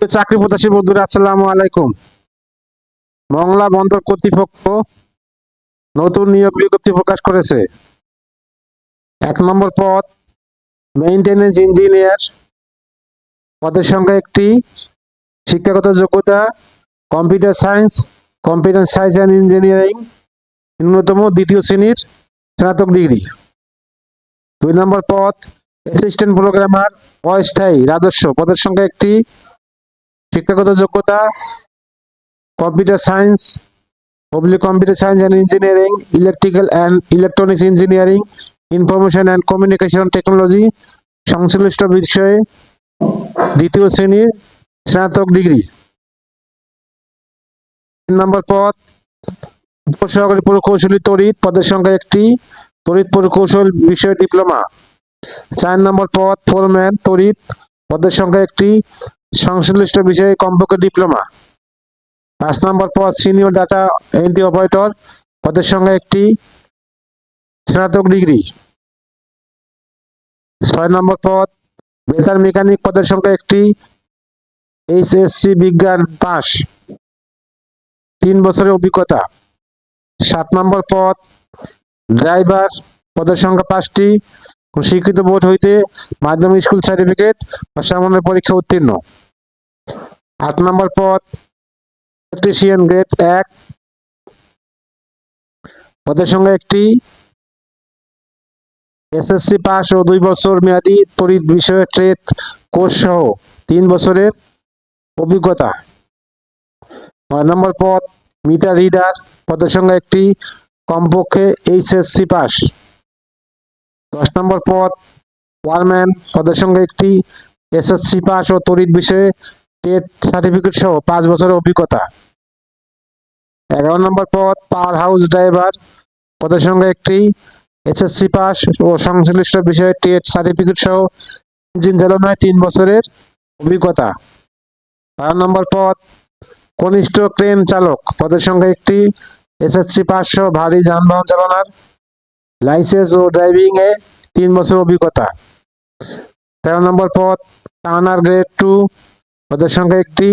চাকরি প্রত্যাশী বন্ধুরা, আসসালামু আলাইকুম। মংলা বন্দর কর্তৃপক্ষ নতুন নিয়োগ বিজ্ঞপ্তি প্রকাশ করেছে। 1 নম্বর পদ মেইনটেনেন্স ইঞ্জিনিয়ার, পদের সংখ্যা একটি। শিক্ষাগত যোগ্যতা কম্পিউটার সায়েন্স অ্যান্ড ইঞ্জিনিয়ারিং, ন্যূনতম 2য় শ্রেণীর স্নাতক ডিগ্রি। 2 নম্বর পদ অ্যাসিস্ট্যান্ট প্রোগ্রামার অস্থায়ী রাজস্ব, পদের সংখ্যা একটি। শিক্ষাগত যোগ্যতা computer science and engineering, electrical and electronics engineering, information and communication technology সংশ্লিষ্ট বিষয়ে 2য় শ্রেণীর স্নাতক ডিগ্রি। 3 নম্বর পদ উপসহকারী প্রকৌশলী তড়িৎ, পদের সংখ্যা একটি। তড়িৎ প্রকৌশল বিষয়ে ডিপ্লোমা। 4 নম্বর পদ ফোরম্যান তড়িৎ, পদের সংখ্যা একটি। সংশ্লিষ্ট বিষয়ে কমপক্ষে ডিপ্লোমা। 5 নম্বর পদ সিনিয়র ডাটা এন্ট্রি অপারেটর, পদের সংখ্যা একটি, স্নাতক ডিগ্রি। 6 নম্বর পদ বেতার মেকানিক, পদের সংখ্যা একটি। এইচএসসি বিজ্ঞান পাস, 3 বছরের অভিজ্ঞতা। 7 নম্বর পদ ড্রাইভার, পদের সংখ্যা 5টি, স্বীকৃত বোর্ড হইতে মাধ্যমিক স্কুল সার্টিফিকেট বা সামান্য পরীক্ষা উত্তীর্ণ। 8 নম্বর পদ ইলেকট্রিশিয়ান গ্রেড 1, পদের সংখ্যা একটি। এসএসসি পাস ও 2 বছর মেয়াদী তড়িৎ বিষয়ে ট্রেড কোর্স সহ 3 বছরের অভিজ্ঞতা। 9 নম্বর পদ মিটার রিডার, পদের সংখ্যা একটি, কমপক্ষে এইচএসসি পাস। 10 নম্বর পদ ওয়ারম্যান, পদের সংখ্যা একটি, এসএসসি পাস ও তড়িৎ বিষয়ে ট্রেড সার্টিফিকেট সহ 5 বছরের অভিজ্ঞতা। 11 নম্বর পদ পাওয়ার হাউস ড্রাইভার, পদের সংখ্যা একটি, এসএসসি পাস ও সংশ্লিষ্ট বিষয়ে ট্রেড সার্টিফিকেট সহ ইঞ্জিন চালনায় 3 বছরের অভিজ্ঞতা। 12 নম্বর পদ কনিষ্ঠ ক্রেন চালক, পদের সংখ্যা একটি, এসএসসি পাস সহ ভারী যানবাহন চালানোর লাইসেন্স ও ড্রাইভিং এ 3 বছর অভিজ্ঞতা। 13 নম্বর পদ টার্নার গ্রেড 2, পদের সংখ্যা একটি।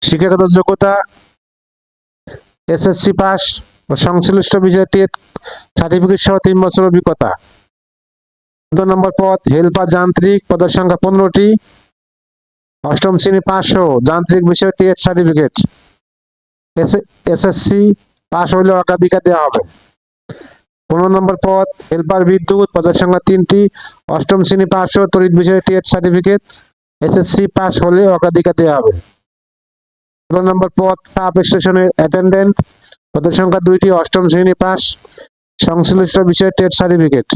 শিক্ষাগত যোগ্যতা এসএসসি পাস ও সংশ্লিষ্ট বিষয়ে ট্রেড সার্টিফিকেট সহ 3 বছর অভিজ্ঞতা। 14 নম্বর পদ হেল্পার যান্ত্রিক, পদের সংখ্যা 15টি, 8ম শ্রেণী পাস সহ যান্ত্রিক বিষয়ে ট্রেড সার্টিফিকেট। এসএসসি পাস হইলে অগ্রাধিকার দেওয়া হবে। 15 নম্বর পদ হেল্পার বিদ্যুৎ, পদের সংখ্যা 3টি, 8ম শ্রেণী পাস সহ তড়িৎ বিষয়ে ট্রেড সার্টিফিকেট। এসএসসি পাস হলে অগ্রাধিকার দেওয়া হবে। 16 নম্বর পদ সাব স্টেশনের অ্যাটেন্ডেন্ট, পদের সংখ্যা 2টি, 8ম শ্রেণী পাস, সংশ্লিষ্ট বিষয়ে ট্রেড সার্টিফিকেট।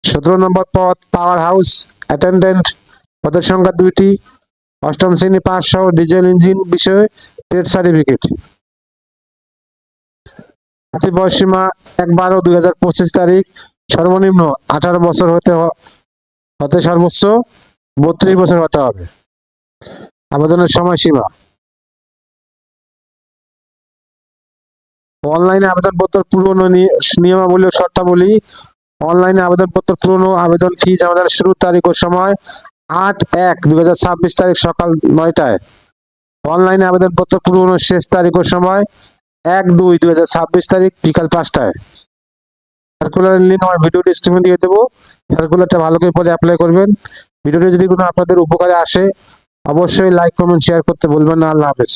17 নম্বর পদ পাওয়ার হাউস অ্যাটেন্ডেন্ট, পদের সংখ্যা 2টি, 8ম শ্রেণী পাস সহ ডিজেল ইঞ্জিন বিষয়ে ট্রেড সার্টিফিকেট। বয়সীমা 1/12/2025 তারিখ, সর্বনিম্ন 18 বছর হতে সর্বোচ্চ 32 বছর হতে হবে। আবেদনের সময়সীমা অনলাইনে আবেদনপত্র পূরণ ও নিয়মাবলী ও শর্তাবলী। অনলাইনে আবেদনপত্র পূরণ ও আবেদন ফি জমা দেওয়ার শুরুর তারিখ ও সময় 8/1/2026 তারিখ সকাল 9টায়। অনলাইনে আবেদনপত্র পূরণ ও শেষ তারিখ ও সময় 1/2/2026 তারিখ বিকাল 5টায়। সার্কুলারের লিঙ্ক আমার ভিডিও ডেসক্রিপশনে দিয়ে দেবো। সার্কুলারটা ভালো করে পরে অ্যাপ্লাই করবেন। ভিডিওটি যদি কোনো আপনাদের উপকারে আসে অবশ্যই লাইক কমেন্ট শেয়ার করতে ভুলবেন না। আল্লাহ হাফেজ।